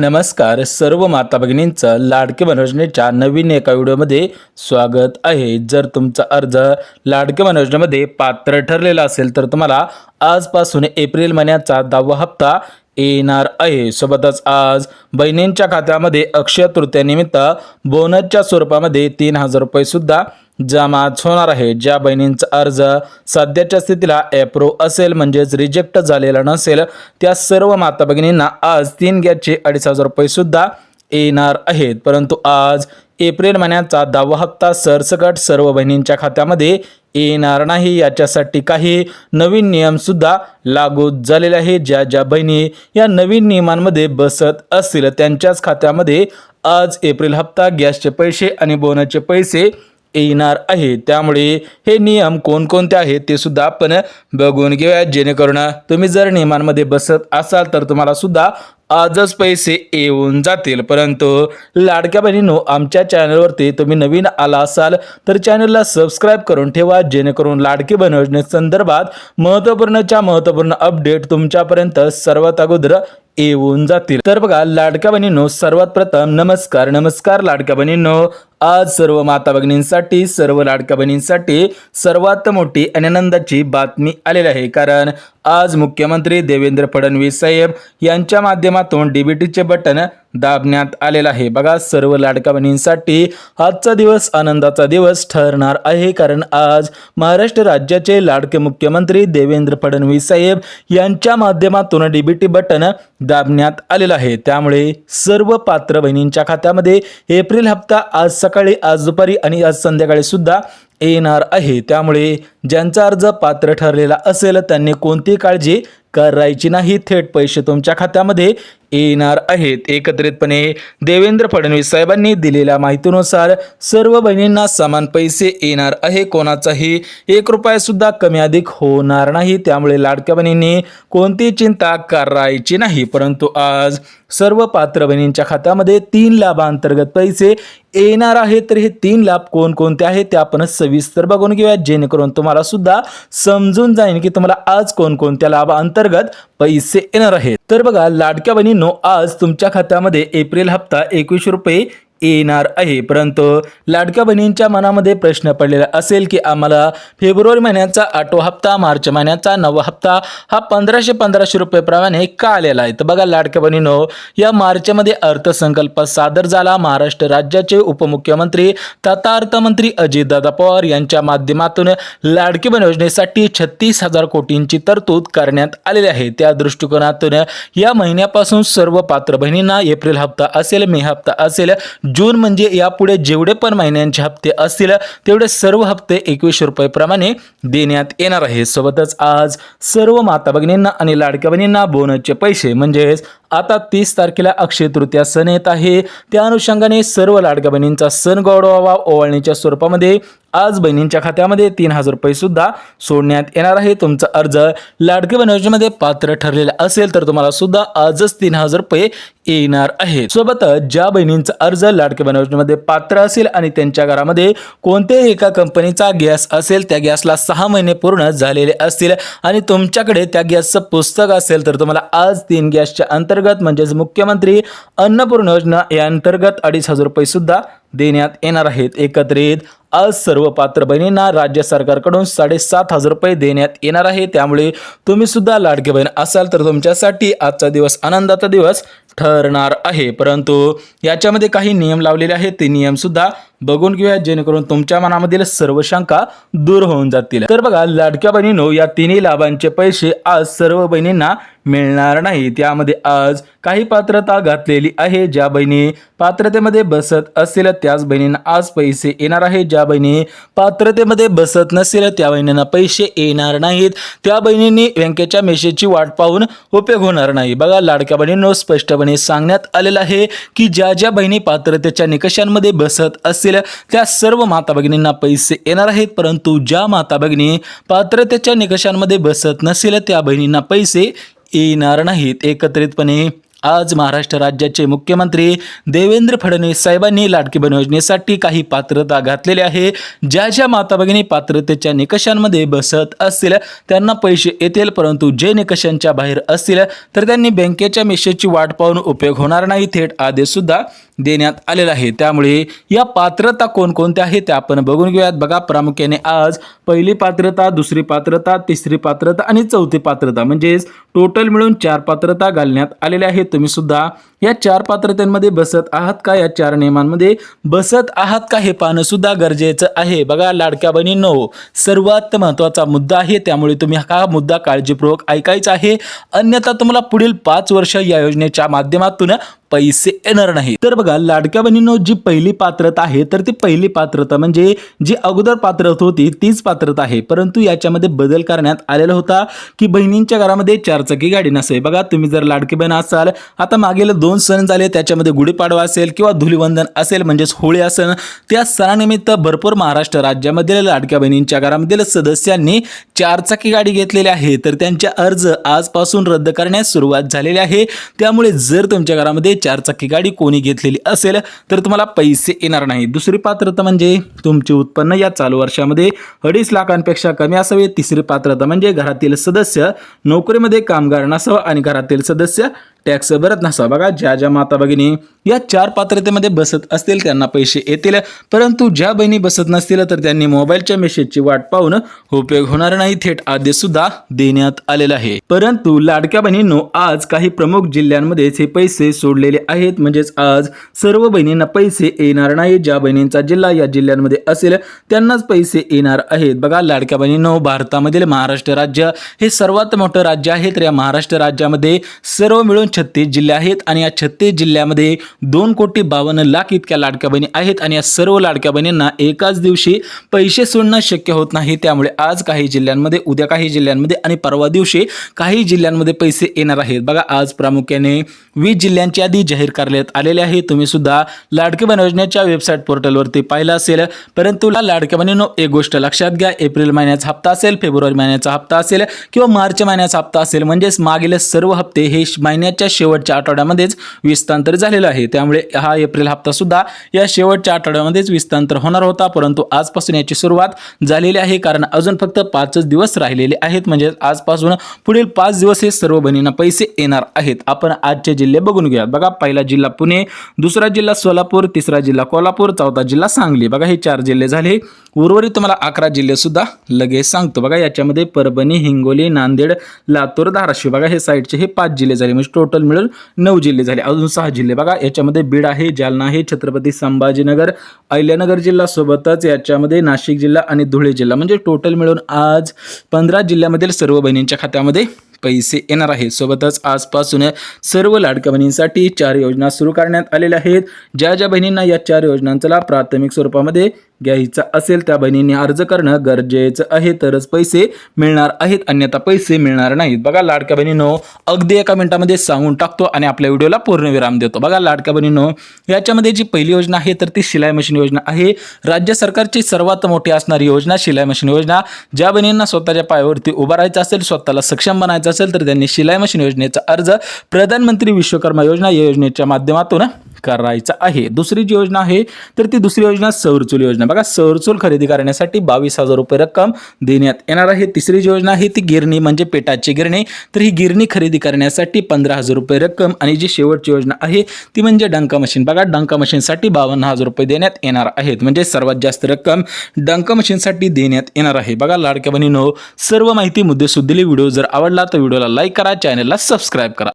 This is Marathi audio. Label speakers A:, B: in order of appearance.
A: नमस्कार सर्व माता भगिनींचं लाडके बहीण योजनेच्या नवीन एका व्हिडिओमध्ये स्वागत आहे। जर तुमचा अर्ज लाडके बहीण योजनेमध्ये पात्र ठरलेला असेल तर तुम्हाला आजपासून एप्रिल महिन्याचा 10वा हप्ता येणार आहे। सोबतच आज बहिणींच्या खात्यामध्ये अक्षय तृतीयेनिमित्त बोनसच्या स्वरूपामध्ये 3000 रुपये सुद्धा जमा होणार आहे। ज्या बहिणींचा अर्ज सध्याच्या स्थितीला अप्रूव्ह असेल म्हणजेच रिजेक्ट झालेला नसेल त्या सर्व माता भगिनींना आज 3 गॅसचे 2500 रुपये सुद्धा येणार आहेत। परंतु आज एप्रिल महिन्याचा 10वा हप्ता सरसकट सर्व बहिणींच्या खात्यामध्ये येणार नाही। याच्यासाठी काही नवीन नियम सुद्धा लागू झालेले आहेत। ज्या बहिणी या नवीन नियमांमध्ये बसत असतील त्यांच्याच खात्यामध्ये आज एप्रिल हप्ता गॅसचे पैसे आणि बोनसचे पैसे येणार आहे। त्यामुळे हे नियम कोणकोणते आहेत ते सुद्धा आपण बघून घेऊया, जेणेकरून तुम्ही जर नियमांमध्ये बसत असाल तर तुम्हाला सुद्धा आजच पैसे येऊन जातील। परंतु लाडक्या बहिणींनो, आमच्या चॅनलवरती तुम्ही नवीन आला असाल तर चॅनलला सबस्क्राईब करून ठेवा, जेणेकरून लाडकी बहीण योजनेसंदर्भात महत्त्वपूर्ण अपडेट तुमच्यापर्यंत सर्वात अगोदर येऊन जातील। तर बघा लाडक्या बहिणींनो, सर्वात प्रथम नमस्कार लाडक्या बहिणींनो, आज सर्व माता भगिनींसाठी सर्व लाडक्या बहिणींसाठी सर्वात मोठी आनंदाची बातमी आलेली आहे। कारण आज मुख्यमंत्री देवेंद्र फडणवीस साहेब यांच्या माध्यमातून डीबीटीचे बटन दाबण्यात आलेलं आहे। बघा सर्व लाडक्या बहिणींसाठी आजचा दिवस आनंदाचा दिवस ठरणार आहे। कारण आज महाराष्ट्र राज्याचे लाडके मुख्यमंत्री देवेंद्र फडणवीस साहेब यांच्या माध्यमातून डीबीटी बटन दाबण्यात आलेलं आहे। त्यामुळे सर्व पात्र बहिणींच्या खात्यामध्ये एप्रिल हप्ता आज सकाळी, आज दुपारी आणि आज संध्याकाळी सुद्धा येणार आहे। त्यामुळे ज्यांचा अर्ज पात्र ठरलेला असेल त्यांनी कोणती काळजी करायची नाही, थेट पैसे तुमच्या खात्यामध्ये येणार आहेत। एकत्रितपणे देवेंद्र फडणवीस साहेबांनी दिलेल्या माहितीनुसार सर्व बहिणींना समान पैसे येणार आहे। कोणाचाही 1 रुपया सुद्धा कमी अधिक होणार नाही। त्यामुळे लाडक्या बहिणींनी कोणती चिंता करायची नाही। परंतु आज सर्व पात्र बहिणींच्या खात्यामध्ये 3 लाभांतर्गत पैसे येणार आहेत। तर हे 3 लाभ कोणकोणते आहेत ते आपण सविस्तर बघून घेऊया, जेणेकरून तुम्हाला सुद्धा समजून जाईल की तुम्हाला आज कोणकोणत्या लाभांतर्गत पैसे येणार आहेत। तर बघा लाडक्या बहिणींनो, आज तुमच्या खात्यामध्ये एप्रिल हप्ता 2100 रुपये येणार आहे। परंतु लाडक्या बहिणींच्या मनामध्ये प्रश्न पडलेला असेल की आम्हाला फेब्रुवारी महिन्याचा 8वा हप्ता, मार्च महिन्याचा 9वा हप्ता हा 1500 रुपये प्रमाणे का आलेला आहे। तर बघा लाडक्या बहिणींनो, या मार्च मध्ये अर्थसंकल्प सादर झाला। महाराष्ट्र राज्याचे उपमुख्यमंत्री तथा अर्थमंत्री अजितदादा पवार यांच्या माध्यमातून लाडकी बहीण योजनेसाठी 36,000 कोटींची तरतूद करण्यात आलेली आहे। त्या दृष्टिकोनातून या महिन्यापासून सर्व पात्र बहिणींना एप्रिल हप्ता असेल, मे हप्ता असेल, जून म्हणजे यापुढे जेवढे पण महिन्यांचे हप्ते असतील तेवढे सर्व हप्ते 2100 रुपये प्रमाणे देण्यात येणार आहे। सोबतच आज सर्व माता भगिनींना आणि लाडक्या बहिणींना बोनसचे पैसे म्हणजेच आता 30 तारखेला अक्षय तृतीया सण येत आहे। त्या अनुषंगाने सर्व लाडक्या बहिणींचा सण गौरवावा ओवाळणीच्या स्वरूपामध्ये आज बहिणींच्या खात्यामध्ये 3000 रुपये सुद्धा सोडण्यात येणार आहे। तुमचा अर्ज लाडकी बहीण योजनेमध्ये पात्र ठरलेला असेल तर तुम्हाला सुद्धा आजच 3000 रुपये येणार आहे। सोबतच ज्या बहिणींचा अर्ज लाडकी बहीण योजनेमध्ये पात्र असेल आणि त्यांच्या घरामध्ये कोणत्याही एका कंपनीचा गॅस असेल, त्या गॅसला 6 महिने पूर्ण झालेले असतील आणि तुमच्याकडे त्या गॅसचं पुस्तक असेल तर तुम्हाला आज 3 गॅसच्या अंतर्गत म्हणजेच मुख्यमंत्री अन्नपूर्णा योजना या अंतर्गत 2500 रुपये सुद्धा देण्यात येणार आहेत। एकत्रित आज सर्व पात्र बहिणींना राज्य सरकारकडून 7500 रुपये देण्यात येणार आहे। त्यामुळे तुम्ही सुद्धा लाडकी बहीण असाल तर तुमच्यासाठी आजचा दिवस आनंदाचा दिवस ठरणार आहे। परंतु याच्यामध्ये काही नियम लावलेले आहेत, ते नियम सुद्धा बघून घेऊया, जेणेकरून तुमच्या मनामधील सर्व शंका दूर होऊन जातील। तर बघा लाडक्या बहिणींनो, या 3 लाभांचे पैसे आज सर्व बहिणींना मिळणार नाही। त्यामध्ये आज काही पात्रता घातलेली आहे। ज्या बहिणी पात्रतेमध्ये बसत असतील त्याच बहिणींना आज पैसे येणार आहे। ज्या बहिणी पात्रतेमध्ये बसत नसेल त्या बहिणींना पैसे येणार नाहीत। त्या बहिणींनी बँकेच्या मेसेजची वाट पाहून उपयोग होणार नाही। बघा लाडक्या बहिणींनो, स्पष्टपणे सांगण्यात आलेलं आहे की ज्या बहिणी पात्रतेच्या निकषांमध्ये बसत असतील त्या सर्व माता भगिनींना पैसे येणार आहेत। परंतु ज्या माता भगिनी पात्रतेच्या निकषांमध्ये बसत नसेल त्या बहिणींना पैसे येणार नाहीत। एकत्रितपणे आज महाराष्ट्र राज्याचे मुख्यमंत्री देवेंद्र फडणवीस साहेबांनी लाडकी बहीण योजनेसाठी काही पात्रता घातलेली आहे। ज्या ज्या माता भगिनी पात्रतेच्या निकषांमध्ये बसत असतील त्यांना पैसे येतील, परंतु जे निकषांच्या बाहेर असतील तर त्यांनी बँकेच्या मेसेजची वाट पाहून उपयोग होणार नाही, थेट आदेश सुद्धा देण्यात आलेला आहे। त्यामुळे या पात्रता कोणकोणत्या आहेत त्या आपण बघून घेऊयात। बघा, प्रामुख्याने आज पहिली पात्रता, दुसरी पात्रता, तिसरी पात्रता आणि चौथी पात्रता म्हणजेच टोटल मिळून 4 पात्रता घालण्यात आलेल्या आहेत। तुम्ही सुद्धा या 4 पात्रतेमध्ये बसत आहात का, या 4 नियमांमध्ये बसत आहात का हे पाहणं सुद्धा गरजेचं आहे। बघा लाडक्या बहिणींनो, सर्वात महत्त्वाचा मुद्दा आहे, त्यामुळे तुम्ही हा मुद्दा काळजीपूर्वक ऐकायचा आहे, अन्यथा तुम्हाला पुढील 5 वर्ष या योजनेच्या माध्यमातून पैसे येणार नाही। तर बघा लाडक्या बहिणींनो, जी पहिली पात्रता आहे तर ती पहिली पात्रता म्हणजे जी अगोदर पात्रता होती तीच पात्रता आहे, परंतु याच्यामध्ये बदल करण्यात आलेला होता की बहिणींच्या घरामध्ये 4 चाकी गाडी नसेल। बघा, तुम्ही जर लाडकी बहीण असाल, आता मागील 2 सण झाले, त्याच्यामध्ये गुढीपाडवा असेल किंवा धुलीवंदन असेल म्हणजेच होळी असेल, त्या सणानिमित्त भरपूर महाराष्ट्र राज्यामधील लाडक्या बहिणींच्या घरामधील सदस्यांनी 4 चाकी गाडी घेतलेली आहे, तर त्यांचे अर्ज आजपासून रद्द करण्यास सुरुवात झालेली आहे। त्यामुळे जर तुमच्या घरामध्ये 4 चाकी गाडी कोणी घेतलेली असेल तर तुम्हाला पैसे येणार नाही। दुसरी पात्रता म्हणजे तुमचे उत्पन्न या चालू वर्षामध्ये 2.5 लाखांपेक्षा कमी असावे। तिसरी पात्रता म्हणजे घरातील सदस्य नोकरीमध्ये कामगार नसावा आणि घरातील सदस्य टॅक्स भरत नसावा। बघा, ज्या ज्या माता भगिनी या 4 पात्रतेमध्ये बसत असतील त्यांना पैसे येतील, परंतु ज्या बहिणी बसत नसतील तर त्यांनी मोबाईलच्या मेसेजची वाट पाहून उपयोग होणार नाही, थेट आदेश सुद्धा देण्यात आलेला आहे। परंतु लाडक्या बहिणींनो, आज काही प्रमुख जिल्ह्यांमध्ये हे पैसे सोडलेले आहेत, म्हणजेच आज सर्व बहिणींना पैसे येणार नाही। ज्या बहिणींचा जिल्हा या जिल्ह्यांमध्ये असेल त्यांनाच पैसे येणार आहेत। बघा लाडक्या बहिणींनो, भारतामधील महाराष्ट्र राज्य हे सर्वात मोठं राज्य आहे, तर या महाराष्ट्र राज्यामध्ये सर्व मिळून 36 जिल्हे आहेत आणि या 36 जिल्ह्यामध्ये 2,52,00,000 इतक्या लाडक्या बहिणी आहेत आणि या सर्व लाडक्या बहिणींना एकाच दिवशी पैसे सोडणं शक्य होत नाही। त्यामुळे आज काही जिल्ह्यांमध्ये, उद्या काही जिल्ह्यांमध्ये आणि परवा दिवशी काही जिल्ह्यांमध्ये पैसे येणार आहेत। बघा, आज प्रामुख्याने 20 जिल्ह्यांची यादी जाहीर करण्यात आलेली आहे। तुम्ही सुद्धा लाडकी बहीण योजनेच्या वेबसाईट पोर्टलवरती पाहिलं असेल, परंतु लाडक्या बहिणींनो एक गोष्ट लक्षात घ्या, एप्रिल महिन्याचा हप्ता असेल, फेब्रुवारी महिन्याचा हप्ता असेल किंवा मार्च महिन्याचा हप्ता असेल, म्हणजेच मागील सर्व हप्ते हे महिन्याच्या शेवटच्या आठवड्यामध्येच विस्तांतर झालेलं आहे। त्यामुळे हा एप्रिल हप्ता सुद्धा या शेवटच्या आठवड्यामध्येच विस्तांतर होणार होता, परंतु आजपासून याची सुरुवात झालेली आहे, कारण अजून फक्त 5 दिवस राहिलेले आहेत, म्हणजे आजपासून पुढील 5 दिवस हे सर्व बहिणींना पैसे येणार आहेत। आपण आजचे जिल्हे बघून घेऊयात। बघा, पहिला जिल्हा पुणे, दुसरा जिल्हा सोलापूर, तिसरा जिल्हा कोल्हापूर, चौथा जिल्हा सांगली। बघा, हे 4 जिल्हे झाले। उर्वरित तुम्हाला 11 जिल्हे सुद्धा लगेच सांगतो। बघा, याच्यामध्ये परभणी, हिंगोली, नांदेड, लातूर, धाराशिव, बघा हे साईडचे हे 5 जिल्हे झाले, म्हणजे टोटल मिळून 9 जिल्हे झाले। अजून 6 जिल्हे बघा, याच्यामध्ये बीड आहे, जालना आहे, छत्रपती संभाजीनगर, अहिल्यानगर जिल्हा, सोबतच याच्यामध्ये नाशिक जिल्हा आणि धुळे जिल्हा, म्हणजे टोटल मिळून आज 15 जिल्ह्यामधील सर्व बहिणींच्या खात्यामध्ये पैसे येणार आहेत। सोबतच आजपासून सर्व लाडक्या बहिणींसाठी 4 योजना सुरू करण्यात आलेल्या आहेत। ज्या ज्या बहिणींना या 4 योजनांचा लाभ प्राथमिक स्वरूपामध्ये घ्यायचा असेल त्या बहिणींनी अर्ज करणं गरजेचं आहे, तरच पैसे मिळणार आहेत, अन्यथा पैसे मिळणार नाहीत। बघा लाडक्या बहिणींनो, अगदी एका मिनिटामध्ये सांगून टाकतो आणि आपल्या व्हिडिओला पूर्णविराम देतो। बघा लाडक्या बहिणींनो, याच्यामध्ये जी पहिली योजना आहे तर ती शिलाई मशीन योजना आहे। राज्य सरकारची सर्वात मोठी असणारी योजना शिलाई मशीन योजना। ज्या बहिणींना स्वतःच्या पायावरती उभा राहायचं असेल, स्वतःला सक्षम बनायचं असेल तर त्यांनी शिलाई मशीन योजनेचा अर्ज प्रधानमंत्री विश्वकर्मा योजना या योजनेच्या माध्यमातून करायचा आहे। दुसरी जी योजना आहे तर ती दुसरी योजना सौरचूल योजना। बघा, सौरचूल खरेदी करण्यासाठी 22,000 रुपये रक्कम देण्यात येणार आहे। तिसरी जी योजना आहे ती गिरणी म्हणजे पेटाची गिरणी, तर ही गिरणी खरेदी करण्यासाठी 15,000 रुपये रक्कम। आणि जी शेवटची योजना आहे ती म्हणजे डंका मशीन। बघा, डंका मशीनसाठी 52,000 रुपये देण्यात येणार आहेत, म्हणजे सर्वात जास्त रक्कम डंका मशीनसाठी देण्यात येणार आहे। बघा लाडक्या बहिणींनो, सर्व माहिती मुद्दे सुद्धीली व्हिडिओ जर आवडला तर व्हिडिओला लाईक करा, चॅनलला सबस्क्राईब करा।